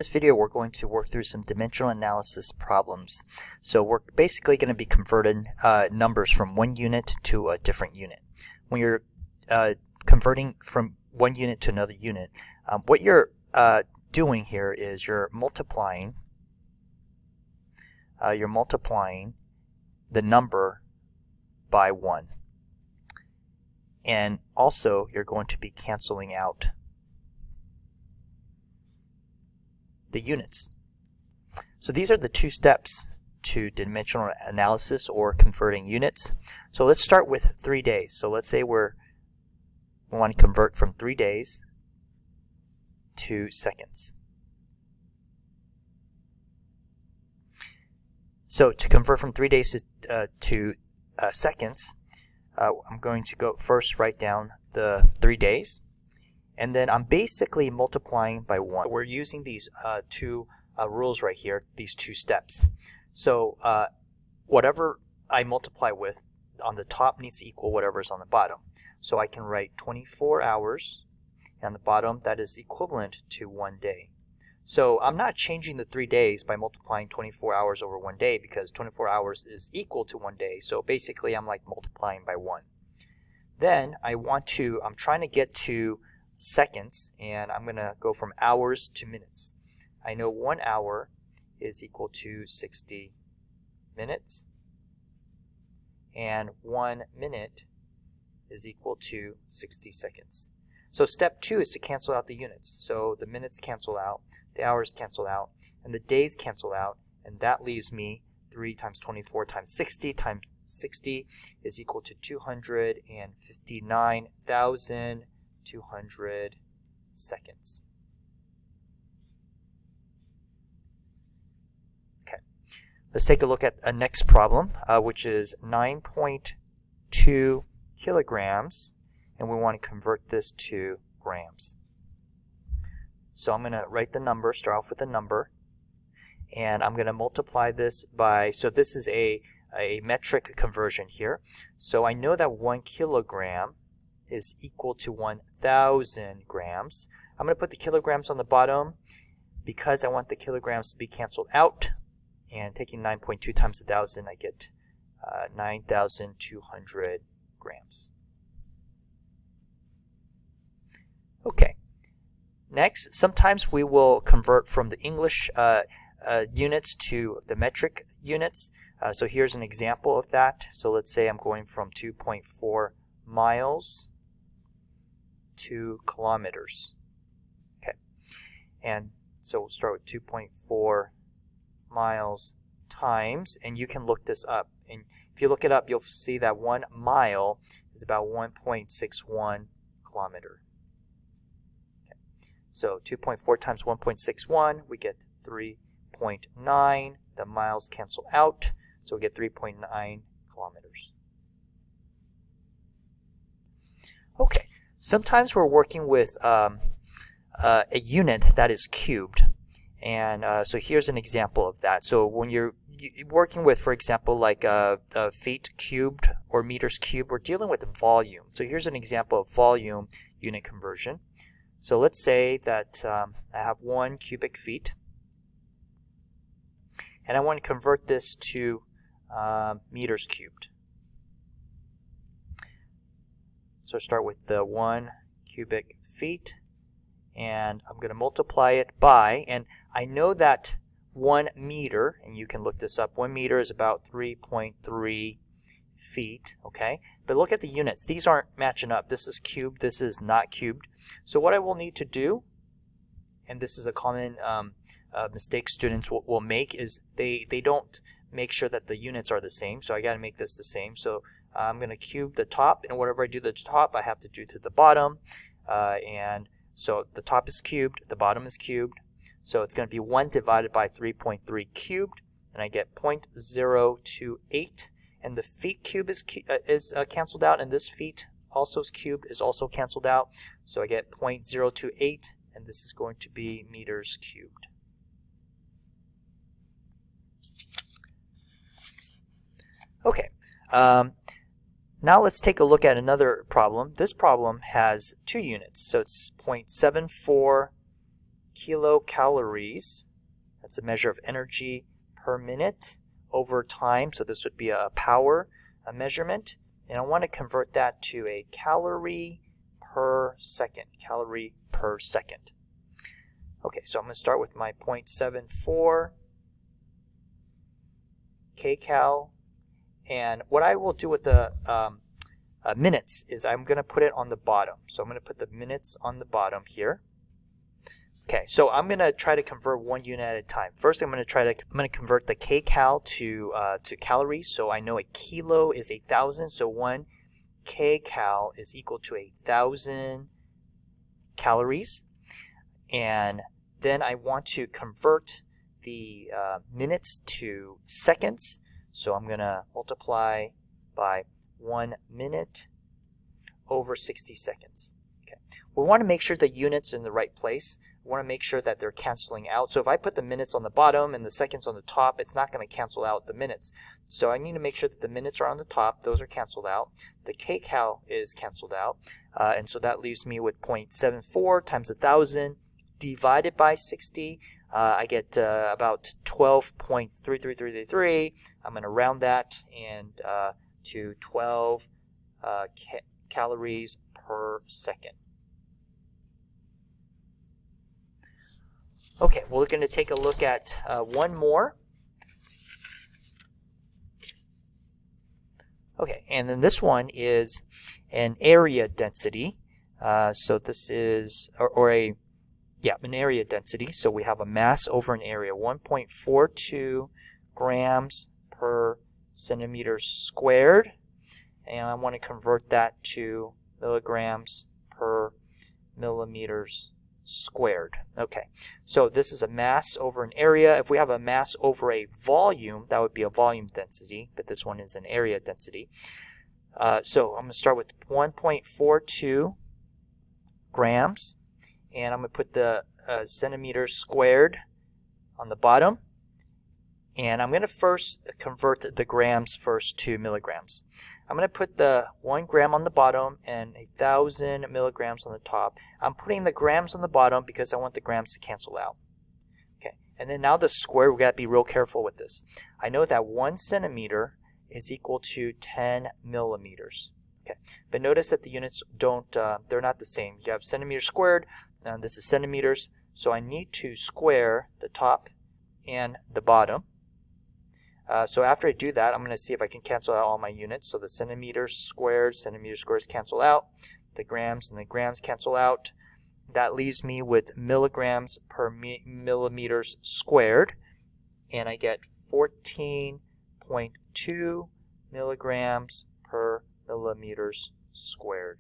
In this video, we're going to work through some dimensional analysis problems. So we're basically going to be converting numbers from one unit to a different unit. When you're converting from one unit to another unit, what you're doing here is you're multiplying the number by 1. And also, you're going to be canceling out the units. So these are the two steps to dimensional analysis or converting units. So let's start with 3 days. So let's say we want to convert from 3 days to seconds. So to convert from 3 days to seconds, I'm going to go first write down the 3 days. And then I'm basically multiplying by 1. We're using these two rules right here, these two steps. So whatever I multiply with on the top needs to equal whatever is on the bottom. So I can write 24 hours, and on the bottom that is equivalent to 1 day. So I'm not changing the 3 days by multiplying 24 hours over 1 day, because 24 hours is equal to 1 day. So basically I'm like multiplying by 1. Then I'm trying to get to seconds, and I'm going to go from hours to minutes. I know 1 hour is equal to 60 minutes, and 1 minute is equal to 60 seconds. So step 2 is to cancel out the units. So the minutes cancel out, the hours cancel out, and the days cancel out, and that leaves me 3 times 24 times 60 times 60 is equal to 259,200 seconds. Okay, let's take a look at a next problem, which is 9.2 kilograms, and we want to convert this to grams. So I'm going to write the number, start off with the number, and I'm going to multiply this by, so this is a metric conversion here. So I know that 1 kilogram is equal to 1,000 grams. I'm going to put the kilograms on the bottom because I want the kilograms to be canceled out. And taking 9.2 times 1,000, I get 9,200 grams. Okay. Next, sometimes we will convert from the English units to the metric units. So here's an example of that. So let's say I'm going from 2.4 miles to kilometers. Okay, and so we'll start with 2.4 miles times, and you can look this up. And if you look it up, you'll see that 1 mile is about 1.61 kilometer. Okay. So 2.4 times 1.61, we get 3.9. The miles cancel out, so we get 3.9 kilometers. Okay, sometimes we're working with a unit that is cubed, and so here's an example of that. So when you're working with, for example, like feet cubed or meters cubed, we're dealing with volume. So here's an example of volume unit conversion. So let's say that I have 1 cubic feet, and I want to convert this to meters cubed. So start with the 1 cubic feet, and I'm going to multiply it by, and I know that 1 meter, and you can look this up, 1 meter is about 3.3 feet, okay? But look at the units. These aren't matching up. This is cubed, this is not cubed. So what I will need to do, and this is a common mistake students will make, is they don't make sure that the units are the same. So I got to make this the same. So I'm going to cube the top, and whatever I do to the top, I have to do to the bottom. And so the top is cubed, the bottom is cubed. So it's going to be 1 divided by 3.3 cubed, and I get 0.028. And the feet cube is canceled out, and this feet also is cubed is also canceled out. So I get 0.028, and this is going to be meters cubed. Okay. Now let's take a look at another problem. This problem has 2 units, so it's 0.74 kilocalories. That's a measure of energy per minute over time. So this would be a power measurement. And I want to convert that to a calorie per second. Calorie per second. Okay, so I'm going to start with my 0.74 kcal. And what I will do with the minutes is I'm going to put it on the bottom. So I'm going to put the minutes on the bottom here. Okay, so I'm going to try to convert one unit at a time. First, I'm going to convert the kcal to calories. So I know a kilo is 1,000. So 1 kcal is equal to 1,000 calories. And then I want to convert the minutes to seconds. So I'm going to multiply by 1 minute over 60 seconds. Okay. We want to make sure the units are in the right place. We want to make sure that they're canceling out. So if I put the minutes on the bottom and the seconds on the top, it's not going to cancel out the minutes. So I need to make sure that the minutes are on the top. Those are canceled out. The kcal is canceled out. And so that leaves me with 0.74 times 1,000 divided by 60. I get about 12.33333. I'm going to round that and to 12 calories per second. Okay, well, we're going to take a look at one more. Okay, and then this one is an area density. So this is, an area density. So we have a mass over an area, 1.42 grams per centimeter squared. And I want to convert that to milligrams per millimeters squared. Okay, so this is a mass over an area. If we have a mass over a volume, that would be a volume density, but this one is an area density. So I'm going to start with 1.42 grams, and I'm going to put the centimeters squared on the bottom. And I'm going to first convert the grams first to milligrams. I'm going to put the 1 gram on the bottom and 1,000 milligrams on the top. I'm putting the grams on the bottom because I want the grams to cancel out. Okay, and then now the square, we've got to be real careful with this. I know that 1 centimeter is equal to 10 millimeters. Okay, but notice that the units they're not the same. You have centimeters squared, and this is centimeters, so I need to square the top and the bottom. So after I do that, I'm going to see if I can cancel out all my units. So the centimeters squares cancel out. The grams and the grams cancel out. That leaves me with milligrams per millimeters squared. And I get 14.2 milligrams per millimeters squared.